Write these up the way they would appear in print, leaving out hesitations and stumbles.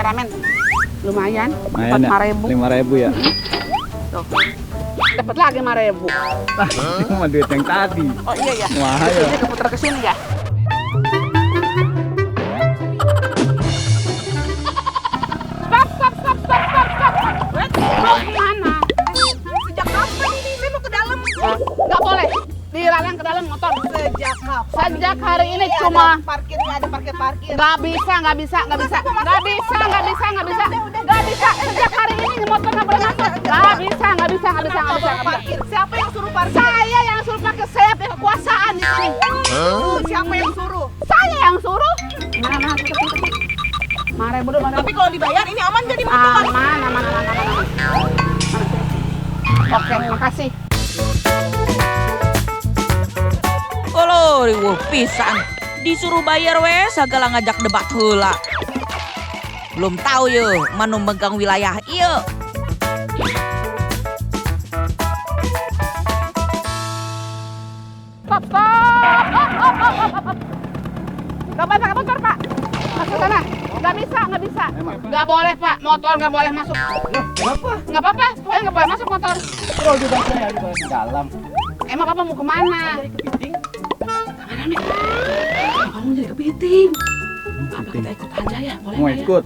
kameramen. Lumayan, Lumayan ya? 5.000. 5.000 ya? Tuh. Dapat lagi 5.000. Itu mah duit yang tadi. Oh iya ya. Wah, ya. Ini keputar ke sini ya. Stop. Mau kemana? Sejak kapan ini? Saya mau ke dalam. Nggak boleh. Dilarang ke dalam motor. Sejak kapan? Sejak hari ini Ada cuma parkirnya, ada parkir. nggak bisa. Sejak hari ini motor nggak boleh masuk. Nggak bisa. Parkir. Siapa yang suruh parkir? Saya yang suruh pakai saya punya kekuasaan di sini. Siapa yang suruh? Saya yang suruh. Mana? 5.000 dulu. Tapi kalau dibayar ini aman jadi motor. Aman. Oke, makasih. Kalau riweuh pisan disuruh bayar we sagala ngajak debat heula. Belum tahu ye manu megang wilayah ieu. Stop. Gak boleh pakai motor, Pak. Masuk sana. Gak bisa. Gak boleh, Pak. Motor gak boleh masuk. Kenapa? Gak apa-apa. Pokoknya gak boleh masuk motor. Kalau juga saya di dalam. Emang Papa mau kemana? Kepiting. Kameramen. Papa mau jadi kepiting. Papa kita ikut aja ya, boleh Mau nggak ya? ikut?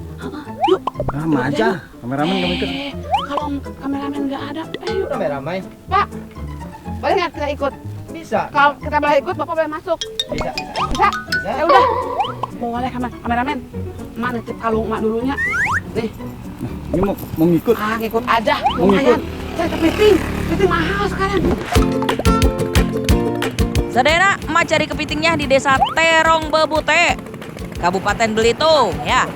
Yuk. Sama aja. Kameramen kamu ikut. Kalau kameramen nggak ada, ayo. Ramai-ramai. Pak, boleh nggak kita ikut? Bisa. Kalau kita boleh ikut, Bapak boleh masuk. Bisa. Bisa? Ya udah. Boleh kameramen. Mak nitip kalung mak dulunya. Nih, Ini mau ngikut. ngikut aja. Mau ngikut? Cari kepiting. Kepiting mahal sekarang. Sadayana emak cari kepitingnya di desa Terong Bebute, Kabupaten Belitung ya.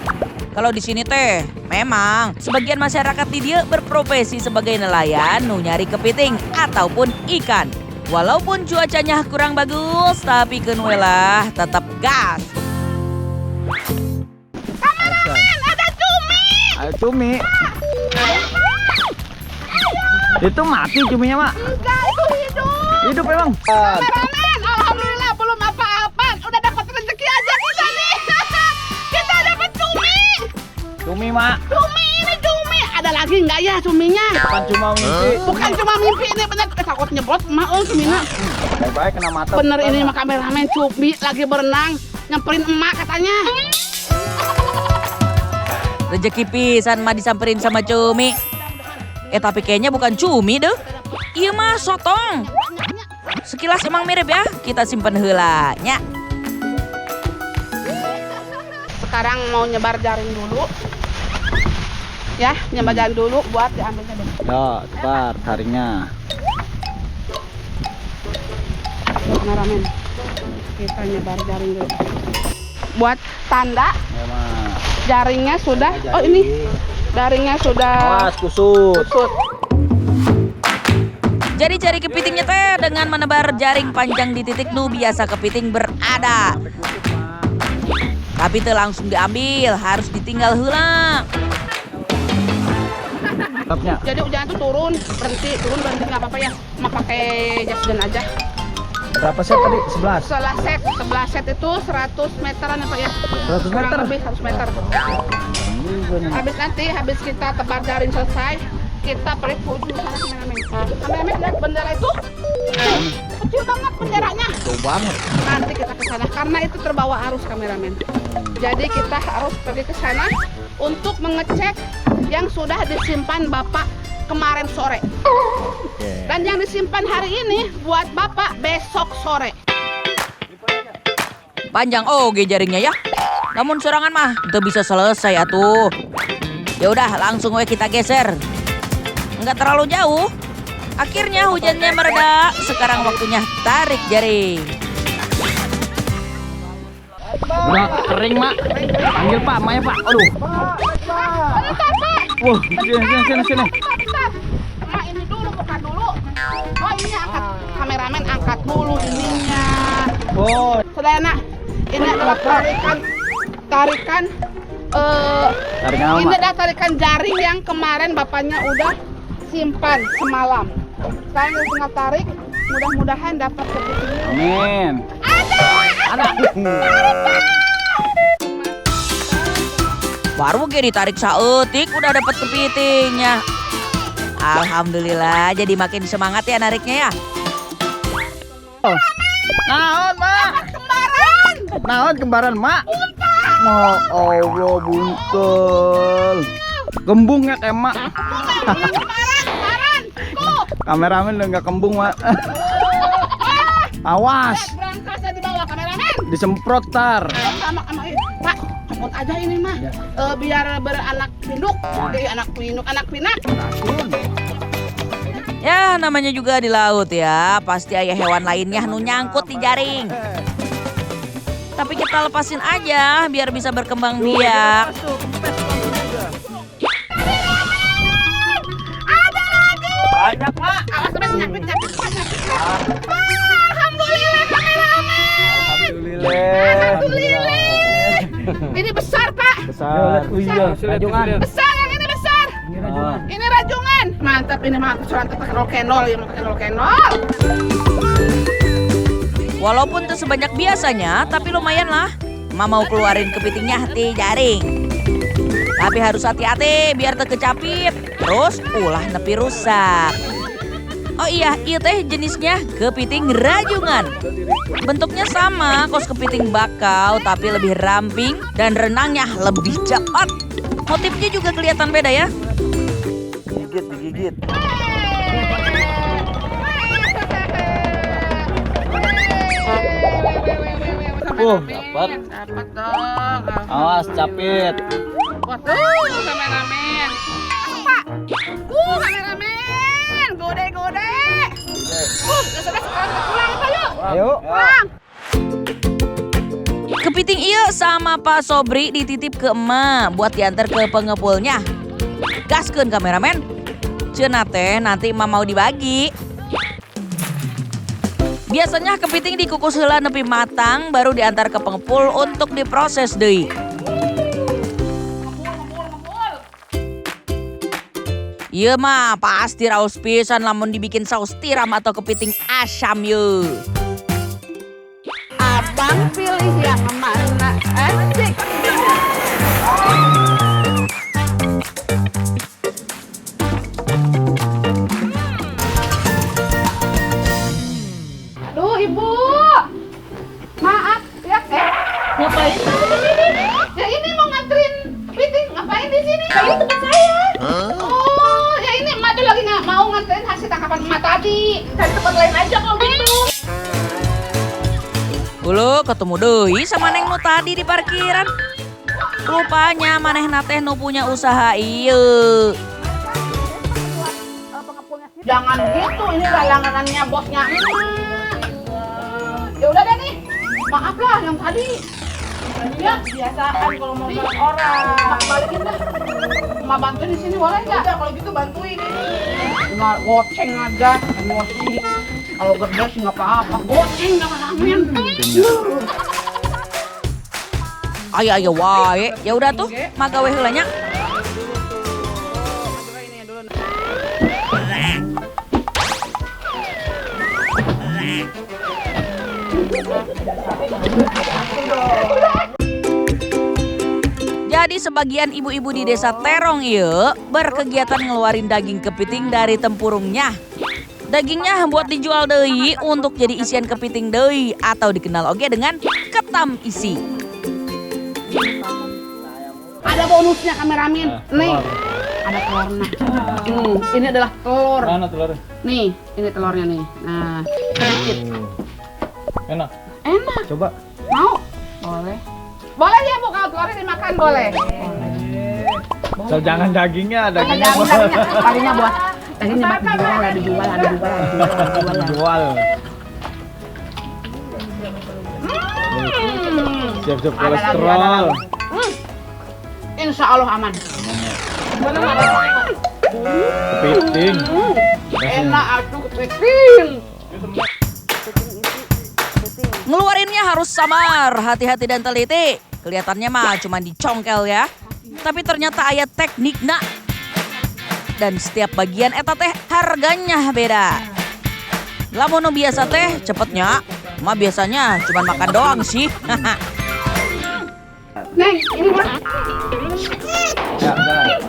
Kalau di sini teh memang sebagian masyarakat di dia berprofesi sebagai nelayan nu nyari kepiting ataupun ikan. Walaupun cuacanya kurang bagus tapi kenuelah tetap gas. Kameramen, ada cumi. Ayo cumi. Itu mati cuminya, Mak. Enggak, itu hidup. Hidup emang. Kameramen, alhamdulillah belum apa-apa. Udah dapat rezeki aja kita nih. Kita dapat cumi. Cumi, Mak. Cumi. Ada lagi nggak ya cuminya? Bukan cuma mimpi. Bukan cuma mimpi ini bener. Takut nyebot mah cuminya. Baik-baik kena mata. Bener ini mah kameramen cumi lagi berenang nyamperin emak katanya. Rezeki pisan mah disamperin sama cumi. Tapi kayaknya bukan cumi deh. Iya mah sotong. Sekilas emang mirip ya. Kita simpen heula nya. Sekarang mau nyebar jaring dulu. Ya, nyebar jaring dulu buat diambilnya deh. Ya, cepat taringnya. Kameramen. Kita nyebar jaring dulu. Buat tanda Ya, Mak. jaringnya sudah. Oh ini. Jaringnya sudah Awas kusut. kusut. Jadi cari kepitingnya teh dengan menebar jaring panjang di titik nu biasa kepiting berada. Tapi teh langsung diambil, harus ditinggal heula. Tetapnya. Jadi hujan tuh turun berhenti nggak apa-apa ya. Mau pakai jas hujan aja. Berapa set tadi? 11. Sebelah set itu 100 meteran ya Pak ya. 100 Kurang meter? lebih 100 meter. Habis kita tebar jaring selesai, kita perit ke ujung sana kameramen. Kameramen lihat bendera itu? Kecil banget benderanya. Jauh banget. Nanti kita ke sana karena itu terbawa arus kameramen. Jadi kita harus pergi ke sana untuk mengecek yang sudah disimpan Bapak kemarin sore. Dan yang disimpan hari ini buat Bapak besok sore. Panjang oge jaringnya ya. Namun sorangan mah itu bisa selesai atuh. Ya udah langsung we kita geser. Enggak terlalu jauh. Akhirnya hujannya mereda. Sekarang waktunya tarik jaring. Udah kering, Mak. Panggil Pak, Maya Pak. Aduh. Wah, sini. Bentar. Nah, ini dulu buka dulu. Oh ini angkat kameramen angkat dulu ininya. Oh, Saudara, ini adalah tarikan taringan apa, ini Mak? adalah tarikan jaring yang kemarin bapaknya udah simpan semalam. Sekarang kita tinggal tarik, mudah-mudahan dapat kepitingnya. Amin. Ada. Ada. Baru ge ditarik saeutik udah dapat kepitingnya. Alhamdulillah jadi makin semangat ya nariknya ya. Naon, Mak? Kembaran. Naon kembaran, Mak? Ma Allah, buntel. Gembung ya, Mak. Kembaran. Tuh. Kameramen udah nggak kembung, Mak. Awas, Berangkasnya di bawah kameramen. disemprot tar. Sama Pak, copot aja ini mah. Biar beranak pinduk. Anak pinak. Ya namanya juga di laut ya, pasti ada hewan lainnya nu nyangkut di jaring. Tapi kita lepasin aja biar bisa berkembang biak. Banyak, Mak. Awas sampai nyapit. Alhamdulillah kameramen. Alhamdulillah. Ini besar Pak. Besar. Rajungan. Besar yang ini besar. Ini rajungan. Mantap ini mah kesuran pakai rokenol ya, pakai rokenol. Walaupun tak sebanyak biasanya, tapi lumayan lah. Ma mau keluarin kepitingnya di jaring. Tapi harus hati-hati biar terkecapit. Terus ulah nepi rusak. Oh iya, iya teh jenisnya kepiting rajungan. Bentuknya sama, kos kepiting bakau tapi lebih ramping dan renangnya lebih cepat. Motifnya juga kelihatan beda ya. Digigit. Dapat. Dapat dong. Awas capit. Waduh, kameramen. Pak. Kameramen. Gode. Sudah sekarang kita pulang kita yuk. Ayo. Pulang. Kepiting iya sama Pak Sobri dititip ke emak buat diantar ke pengepulnya. Gaskeun kameramen. Cenah teh nanti emak mau dibagi. Biasanya kepiting dikukus heula nepi matang baru diantar ke pengepul untuk diproses deui. Ieu mah pasti raos pisan lamun dibikin saus tiram atau kepiting asam yeuh. Abang pilih yang mana? Asik. Aduh, Ibu. Maaf, ya. Ngapain? Ya ini mau nganterin meeting. Ngapain di sini? Ini tempat saya. Oh, ya ini Emak tuh lagi nggak mau nganterin hasil tangkapan Emak tadi. Cari tempat lain aja kalau gitu. Ulu ketemu deui sama Neng nu tadi di parkiran. Rupanya manehna teh nu punya usaha ieu. Jangan gitu, ini langganannya bosnya Emak. Ya udah deh nih, maaf lah yang tadi. Ya biasaan kalau mau nolong orang. Mak balikin dah. Emak bantuin di sini boleh nggak? Udah kalau gitu bantuin ini. Nggak goceng aja, emosi. Kalau gede sih nggak apa-apa. Goceng kameramen. Ayo wae. Ya udah tuh, magawe heula nya. Jadi sebagian ibu-ibu di desa Terong ieu berkegiatan ngeluarin daging kepiting dari tempurungnya. Dagingnya buat dijual deui untuk jadi isian kepiting deui atau dikenal oge dengan ketam isi. Ada bonusnya kameramen. Nih, ada telurnya. Ini adalah telur. Mana telurnya? Nih, ini telurnya nih. Nah, sedikit. Enak. Enak. Coba. Mau? Boleh. Boleh ya Bu, kalau telurnya dimakan boleh. So, jangan dagingnya, dagingnya Dagingnya buat dijual. jual. Siap-siap kolesterol. Insya Allah aman. Kepiting. Enak atuh kepiting. Ngeluarinnya harus samar, hati-hati dan teliti. Kelihatannya mah cuma dicongkel ya. Tapi ternyata aya teknikna. Dan setiap bagian eta teh harganya beda. Lamun nu biasa teh cepetnya, mah biasanya cuma makan doang sih. Neng, ini mah Ya, jalan.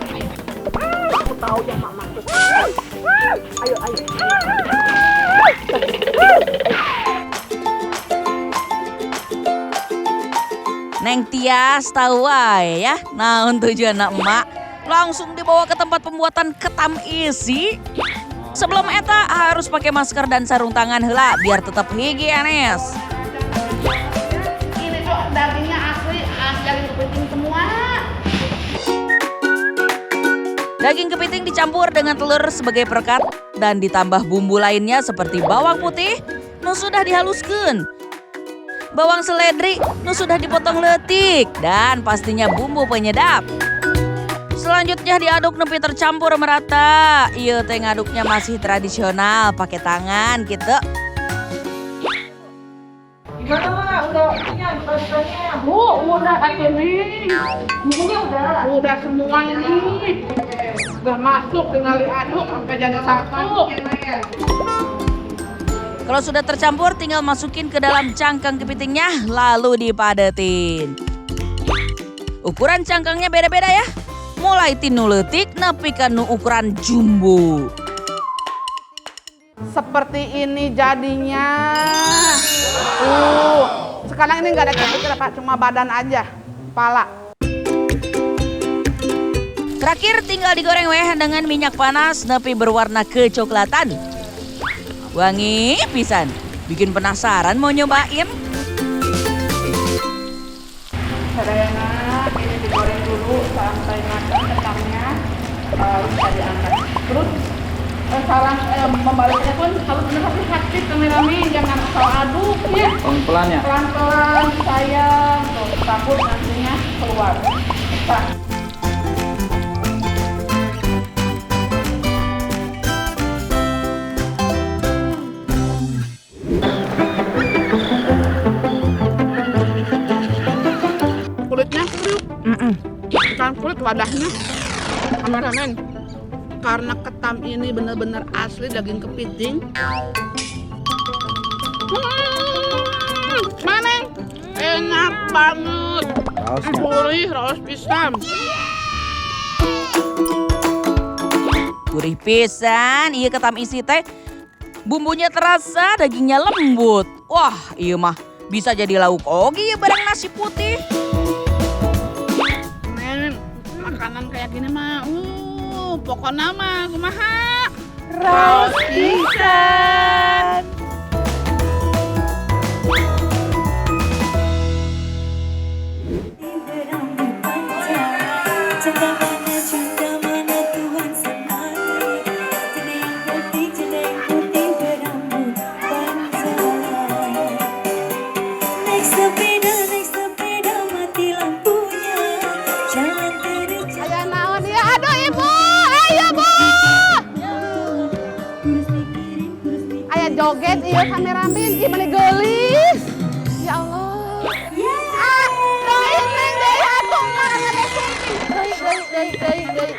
Aku tahu yang mak maksud. Ayo, ayo. Neng Tias tahu wae ya. Nah, tujuan anak emak langsung dibawa ke tempat pembuatan ketam isi. Sebelum eta harus pakai masker dan sarung tangan heula biar tetap higienis. Ini tuh dagingnya asli, daging kepiting semua. Daging kepiting dicampur dengan telur sebagai perekat dan ditambah bumbu lainnya seperti bawang putih nu sudah dihaluskan, bawang seledri nu sudah dipotong leutik, dan pastinya bumbu penyedap. Selanjutnya diaduk nepi tercampur merata. Ieu teh ngaduknya masih tradisional pakai tangan gitu. Gimana Mak? Udah kenyang buka-bukanya? Udah ini. Bumbunya udah. Udah semua ini. Udah masuk, tinggal diaduk sampai jadi satu. Kalau sudah tercampur tinggal masukin ke dalam cangkang kepitingnya lalu dipadetin. Ukuran cangkangnya beda-beda ya. Mulai tinu leutik nepi ka nu ukuran jumbo. Seperti ini jadinya. Sekarang ini nggak ada kepiting Pak, cuma badan aja, kepala. Terakhir tinggal digoreng weh dengan minyak panas nepi berwarna kecoklatan. Wangi pisan, bikin penasaran mau nyobain. Sadayana, ini digoreng dulu sampai matang ketamnya, lalu bisa diangkat. Terus saran membaliknya pun harus benar hati-hati kameramen, jangan asal aduk ya. Pelan-pelan ya. Pelan-pelan sayang, tuh, takut nantinya keluar. Nah. Kulitnya kriuk, bukan kulit wadahnya, kameramen. Karena ketam ini benar-benar asli daging kepiting. Maneng, enak banget. Raosnya. Gurih, raos pisang. Gurih pisan, iya ketam isi teh. Bumbunya terasa, dagingnya lembut. Wah, iya mah bisa jadi lauk oge ya bareng nasi putih. Men, makanan kayak gini mah, pokoknya mah kumaha. Raos pisan. Ayah naon ya, aduh ibu, ayo bu. Ayah joget, iya kameramen, gimana gelis. Ya Allah. Doain neng, deh, atuh mah deh.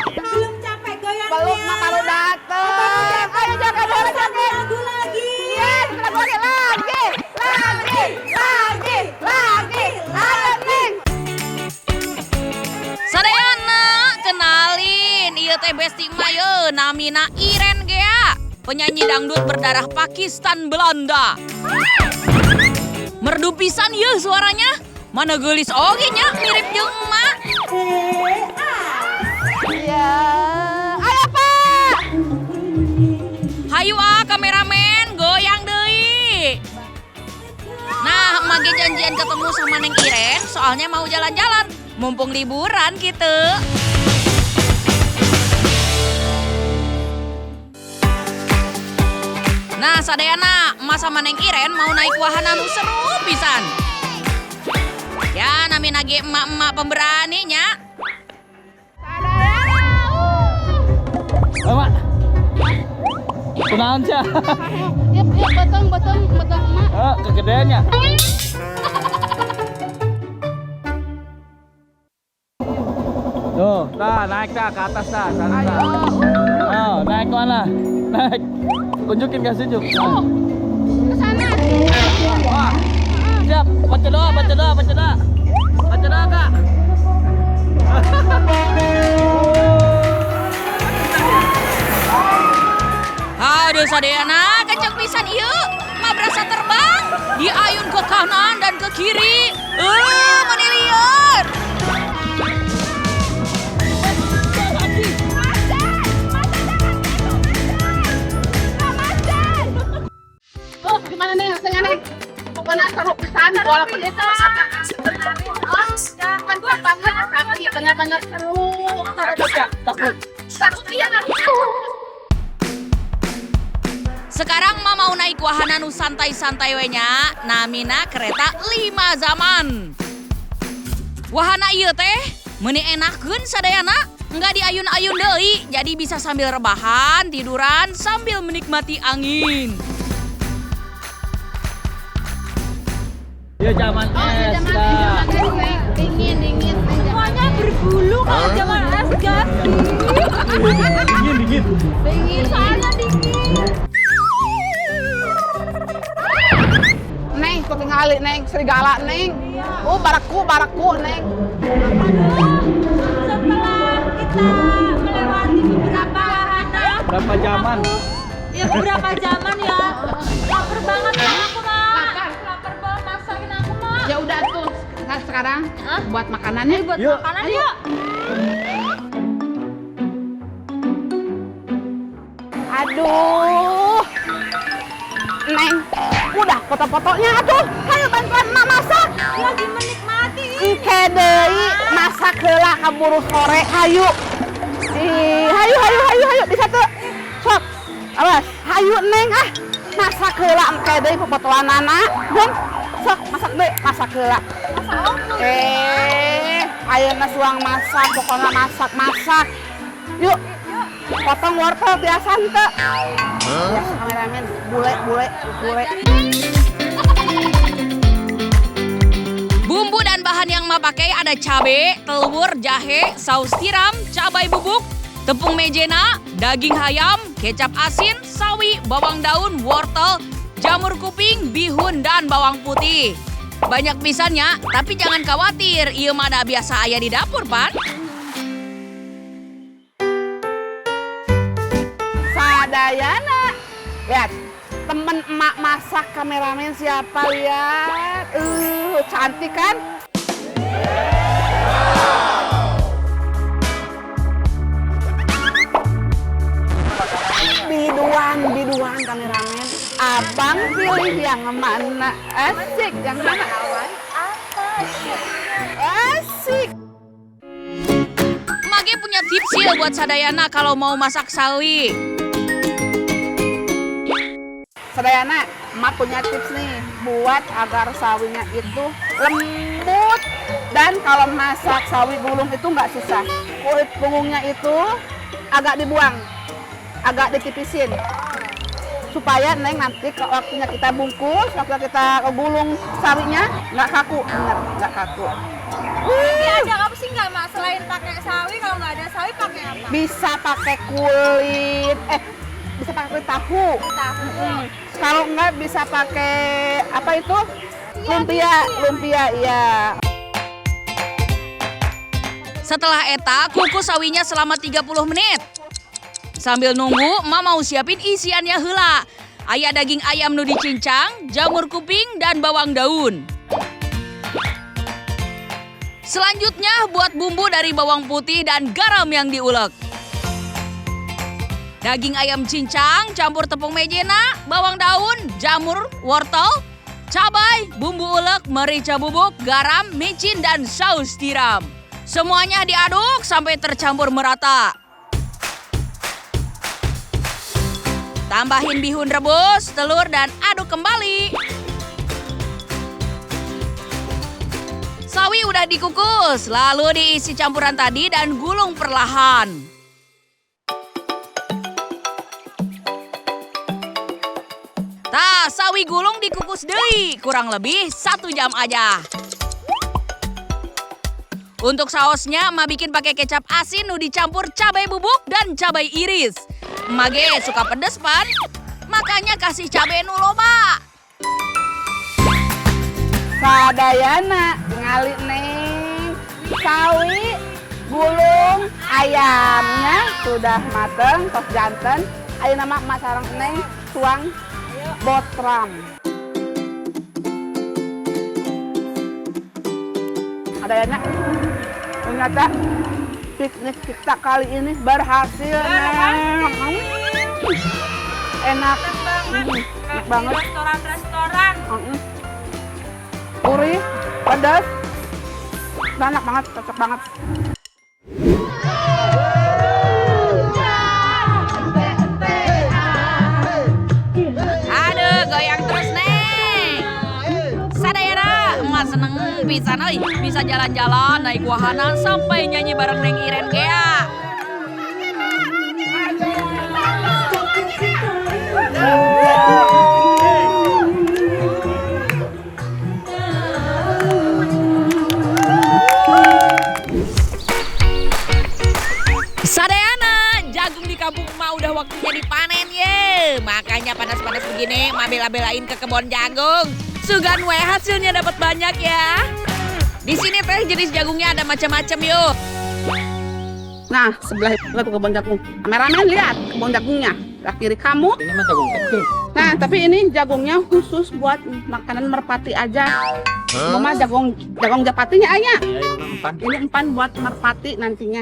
Belum capek goyangnya. Belum mah baru dateng. Ayo joget, joget. Lagu lagi. Yes, kita joget lagi. Ayo neng. Sadayana, kenalin, ieu teh besti mah ye, namina Iren gea. Penyanyi dangdut berdarah Pakistan Belanda. Merdu pisan ye suaranya. Mana geulis oge nya mirip jeung emak. Ya, ayo Pak. Hayu kameramen, goyang deui. Nah, emak ge janjian ketemu sama Neng Iren, soalnya mau jalan-jalan. Mumpung liburan gitu. Nah, sadayana emak sama Neng Iren mau naik wahana nu seru pisan. Ya, namina ge emak-emak pemberaninya. Ayo, Mak. Kunaon sia? Yep, beteng emak. Kegedeannya. Tuh, naik ke atas sana. Oh, naik mana? Naik. Tunjukin kasih tunjuk. Ke sana. Wah. Siap, baca doa, Kak. Sadayana kenceng pisan ieu. Mah berasa terbang. Diayun ke kanan dan ke kiri. Meni lieur. Oh, gimana nih hasilnya nih? Pokoknya seru pisan walaupun itu kan gua banget tapi benar-benar seru. Takut iya lah. Sekarang mah mau naik wahana nu santai-santai we nya, namina kereta 5 zaman. Wahana ieu teh meuni enakeun sadayana, enggak diayun-ayun deui, jadi bisa sambil rebahan, tiduran sambil menikmati angin. Ya zaman es dah. Dingin. Semuanya berbulu kalau zaman es gas. Dingin. Dingin, soalnya dingin. Neng, tuh tingali neng, serigala neng. Oh, baraku neng. Setelah kita melewati beberapa wahana, Berapa zaman? ya beberapa zaman ya. Lapar banget kan aku mah. Lapar banget, masakin aku mah. Ya udah tuh, sekarang buat makanannya. Buat Yuk. makanan yuk. Aduh. Neng, udah foto-fotonya atuh. Ayo bantuan mak masak. Lagi menikmati. Engke deui masak heula kaburu sore. Hayu. Hayu bisa tuh. Sok. Awas, hayu neng ah. Masak heula engke deui fotoanana. Bung. Sok masak deui, masak heula. Ayeuna suang masak, pokoknya masak. Yuk. Potong wortel biasa teu. Ya, kameramen, bule. Bumbu dan bahan yang mah pakai ada cabe, telur, jahe, saus tiram, cabai bubuk, tepung mejena, daging ayam, kecap asin, sawi, bawang daun, wortel, jamur kuping, bihun, dan bawang putih. Banyak pisannya, tapi jangan khawatir, ieu mah da biasa aya di dapur, Pan. Sadayana. Lihat, temen emak masak kameramen siapa lihat. Cantik kan? Biduan kameramen. Abang pilih yang mana? Asik, yang mana? Asik. Mage punya tips ya buat sadayana kalau mau masak sawi. Sadayana, emak punya tips nih buat agar sawinya itu lembut dan kalau masak sawi gulung itu nggak susah. Kulit punggungnya itu agak dibuang, agak ditipisin supaya neng nanti waktunya kita bungkus, waktu kita gulung sawinya nggak kaku, bener nggak kaku. Tapi ada apa sih nggak mak selain pakai sawi? Kalau nggak ada sawi pakai apa? Bisa pakai kulit, bisa pakai kulit tahu. Kalau nggak bisa pakai apa itu? Lumpia, iya. Setelah eta, kukus sawinya selama 30 menit. Sambil nunggu, emak mau siapin isiannya heula. Aya daging ayam nu dicincang, jamur kuping, dan bawang daun. Selanjutnya, buat bumbu dari bawang putih dan garam yang diulek. Daging ayam cincang, campur tepung mejena, bawang daun, jamur, wortel, cabai, bumbu ulek, merica bubuk, garam, micin, dan saus tiram. Semuanya diaduk sampai tercampur merata. Tambahin bihun rebus, telur, dan aduk kembali. Sawi udah dikukus, lalu diisi campuran tadi dan gulung perlahan. Tah, sawi gulung dikukus deui, kurang lebih 1 jam aja. Untuk sausnya, emak bikin pakai kecap asin nu dicampur cabai bubuk dan cabai iris. Emak ge suka pedes, Pan. Makanya kasih cabai nu loba. Sadayana ngali neng sawi gulung ayamnya sudah mateng tos janten. Ayo nama emak sareng neng tuang botram. Ada ya, Nak? Ternyata piknik kita kali ini berhasil, Neng. Enak. Enak banget. Restoran-restoran. Gurih, pedas. Enak banget, cocok banget. Aduh, goyang terus nih. Sadayana, emak seneng bisa bisa jalan-jalan naik wahana sampai nyanyi bareng Neng Iren Gea. Sadayana, jagung di kampung emak udah waktunya dipanen ye. Makanya panas-panas begini, emak bela-belain ke kebun jagung. Sugan we hasilnya dapat banyak ya. Di sini teh jenis jagungnya ada macam-macam yuk. Nah, sebelah itu kebun jagung. Kameramen lihat kebun jagungnya. Sebelah kiri kamu. Ini mah jagung kecil. Nah, tapi ini jagungnya khusus buat makanan merpati aja. Mama jagung japatinya ayah. Iya, ini empan. Ini empan buat merpati nantinya.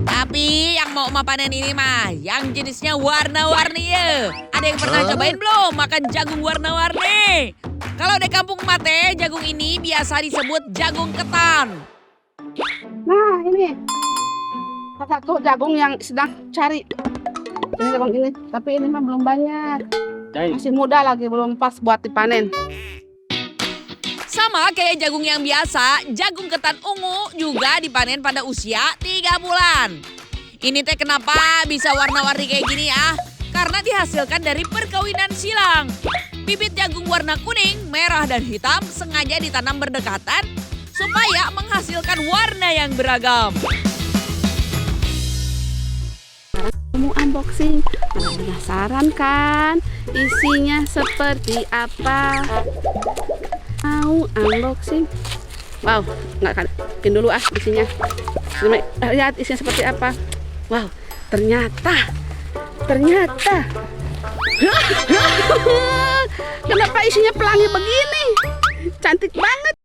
Tapi yang mau emak panen ini mah yang jenisnya warna-warni ya. Ada yang pernah cobain belum makan jagung warna-warni? Kalau di kampung emak teh, jagung ini biasa disebut jagung ketan. Nah, ini salah satu jagung yang sedang cari. Ini jagung ini, tapi ini mah belum banyak. Masih muda lagi, belum pas buat dipanen. Sama kayak jagung yang biasa, jagung ketan ungu juga dipanen pada usia 3 bulan. Ini teh kenapa bisa warna-warni kayak gini ya? Karena dihasilkan dari perkawinan silang. Bibit jagung warna kuning, merah, dan hitam sengaja ditanam berdekatan supaya menghasilkan warna yang beragam. Kamu unboxing, penasaran kan isinya seperti apa? Mau unboxing? Wow, nggak kan? Bikin dulu isinya. Lihat isinya seperti apa? Wow, ternyata. Kenapa isinya pelangi begini? Cantik banget.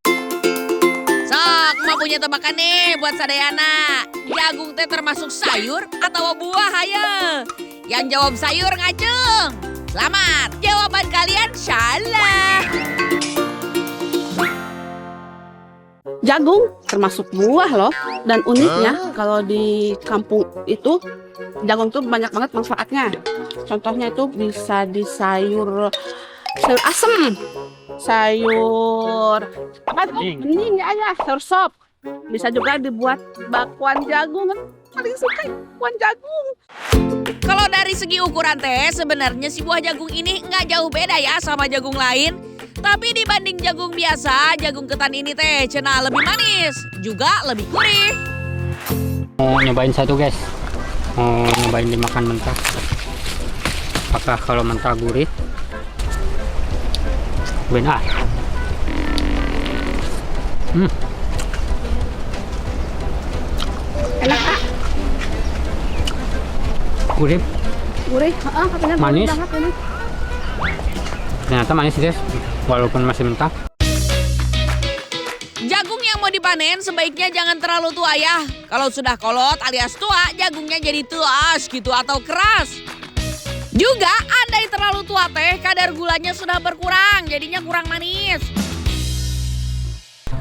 Sok, mau punya tebakan nih buat Sadayana. Jagung teh termasuk sayur atau buah ayo? Yang jawab sayur ngacung. Selamat, jawaban kalian salah. Jagung termasuk buah loh. Dan uniknya kalau di kampung itu jagung tuh banyak banget manfaatnya. Contohnya itu bisa di sayur asem, sayur apa tuh? Bening ya ayah, sayur sop. Bisa juga dibuat bakwan jagung. Paling suka bakwan jagung. Kalau dari segi ukuran teh, sebenarnya si buah jagung ini nggak jauh beda ya sama jagung lain. Tapi dibanding jagung biasa, jagung ketan ini teh cenah lebih manis, juga lebih gurih. Mau nyobain satu guys, mau nyobain dimakan mentah. Apakah kalau mentah gurih? Benar. Enak Kak? Gurih, Gurih, katanya gurih Manis. banget ini. ternyata manis guys, walaupun masih mentah. Jagung yang mau dipanen sebaiknya jangan terlalu tua ya. Kalau sudah kolot alias tua, jagungnya jadi tuas gitu atau keras. Juga andai terlalu tua teh, kadar gulanya sudah berkurang, jadinya kurang manis.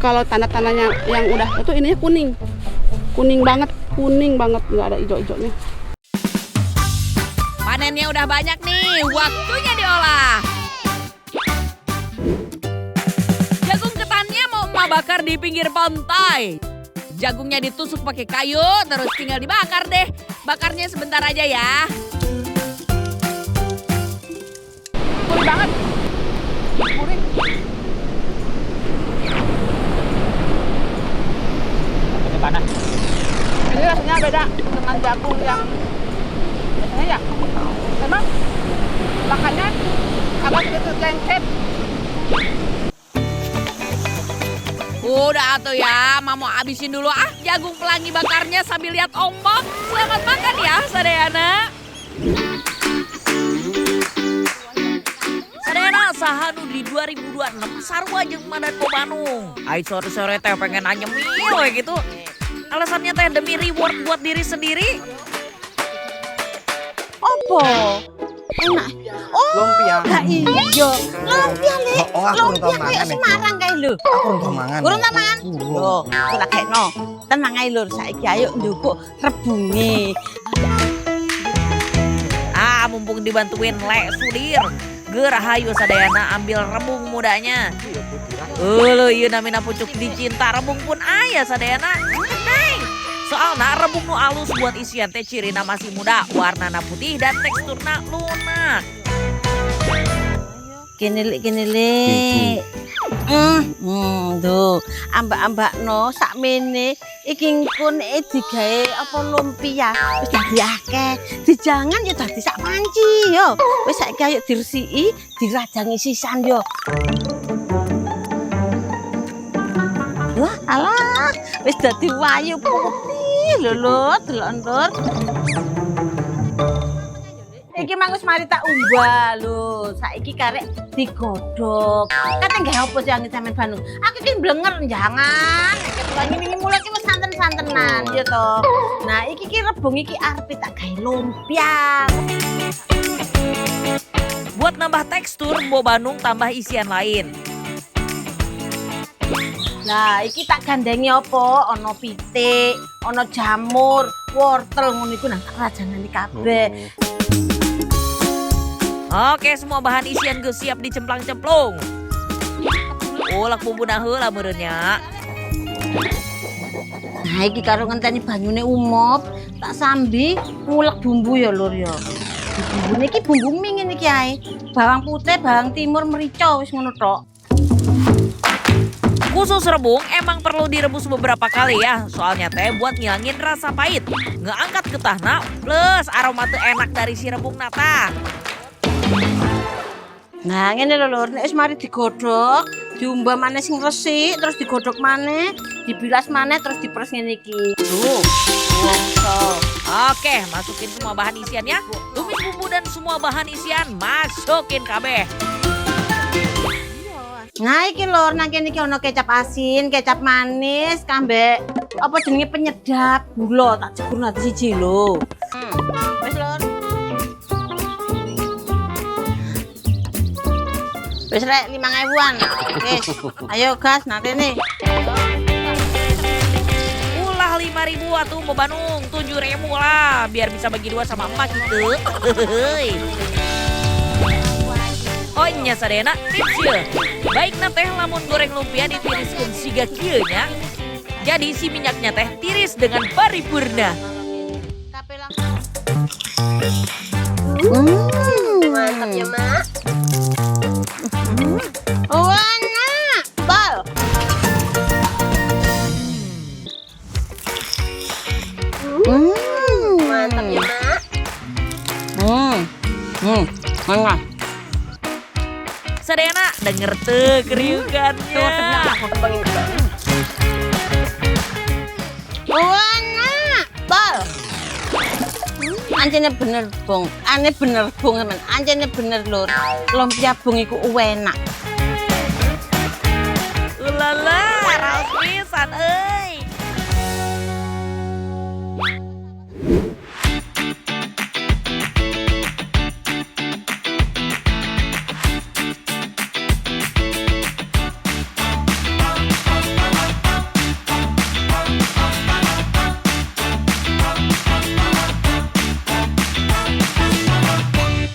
Kalau tanda-tandanya yang udah itu ininya kuning. Kuning banget, nggak ada hijau-hijaunya. Panennya udah banyak nih, waktunya diolah. Jagung ketannya mau emak bakar di pinggir pantai. Jagungnya ditusuk pakai kayu, terus tinggal dibakar deh. Bakarnya sebentar aja ya. Gurih banget. Gurih. Ini panas. Ini rasanya beda dengan jagung yang biasanya ya. Memang bakarnya agak sedikit lengket. Udah tuh ya, mau habisin dulu jagung pelangi bakarnya sambil lihat ombak. Selamat makan ya, Sadayana. saha nu di 2026 sarua jeung mandan Bo Bandung. Ai sore-sore teh pengen anyemil we gitu. Alasannya teh demi reward buat diri sendiri. Opo? Enak. Oh, Lumpia. gak iya. Lumpia le. Oh, aku urung tau Lumpia kayak mangan, Semarang kae lho. Aku urung tau mangan. Urung tau mangan? Urung. Loh, ora kekno. Tenang ae lur, saiki ayo njupuk rebunge. Mumpung dibantuin Lek Sudir. Gerahayu sadayana ambil rebung mudanya. Ieu namina pucuk dicinta rebung pun aya sadayana. Hey, soalna rebung nu alus buat isian teh cirina masih muda, warnana putih dan teksturna lunak. Kene lek. Tuh, ambak-ambakno sakmene iki engko nek digawe apa lumpia wis dadi akeh. Dijangan ya dadi sak panci yo. Wis saiki ayo diresiki, dirajangi sisan yo. Wah, alah, wis dadi wayu putih lho lho, delok Lur. Iki mangus mari tak umbah lho. Saiki karek digodhog. Kate nggawe apa sih angin sampean Bandung? Aku iki blenger jangan. Nek ketulangi ini mulai iki wis santen-santenan ya to. Nah, iki rebung iki arep tak gawe lumpia. Buat nambah tekstur, Bo Bandung tambah isian lain. Nah, iki tak gandengi apa? Ana pitik, ana jamur, wortel ngono iku nang rajangane kabeh. Oke, semua bahan isian geus siap dicemplang-cemplung. Ulek bumbuna heula meureunnya. Nah, iki karo ngenteni banyune umop, tak sambi ngulek bumbu ya Lur ya. Bumbune iki bumbu mie ngene iki ae. Bawang putih, bawang timur, merica wis ngono tok. Khusus rebung emang perlu direbus beberapa kali ya. Soalnya teh buat ngilangin rasa pahit. Ngeangkat getahna plus aroma teu enak dari si rebung nata. Nah, ngene lho Lur, nek wis mari digodhog, diumbah maneh sing resik, terus digodhog maneh, dibilas maneh terus diperes ngene iki. Tuh. Oke, masukin semua bahan isiannya. Tumis bumbu dan semua bahan isian masukin kabeh. Nah, iki Lur, nang kene iki ana kecap asin, kecap manis, kambe apa jenenge penyedap, gula tak cekur nanti siji lho. Wis Lur. Wis rek 5.000-an. Wis. Ayo gas nanti nih. Ulah 5.000 atuh Bo Bandung, 7.000 lah biar bisa bagi dua sama emak gitu. Oh nya sadayana tips ya. Baikna teh lamun goreng lumpia ditiriskeun siga kieu nya. Jadi si minyaknya teh tiris dengan paripurna. Mantap ya, Mak. Warna bal. Mantap ya, Mak. Mantap. Sadayana denger teu kriugannya. Warna bal. Anjene bener, Bung. Ane bener, Bung, teman. Anjene bener, Lur. Lumpia Bung iku enak.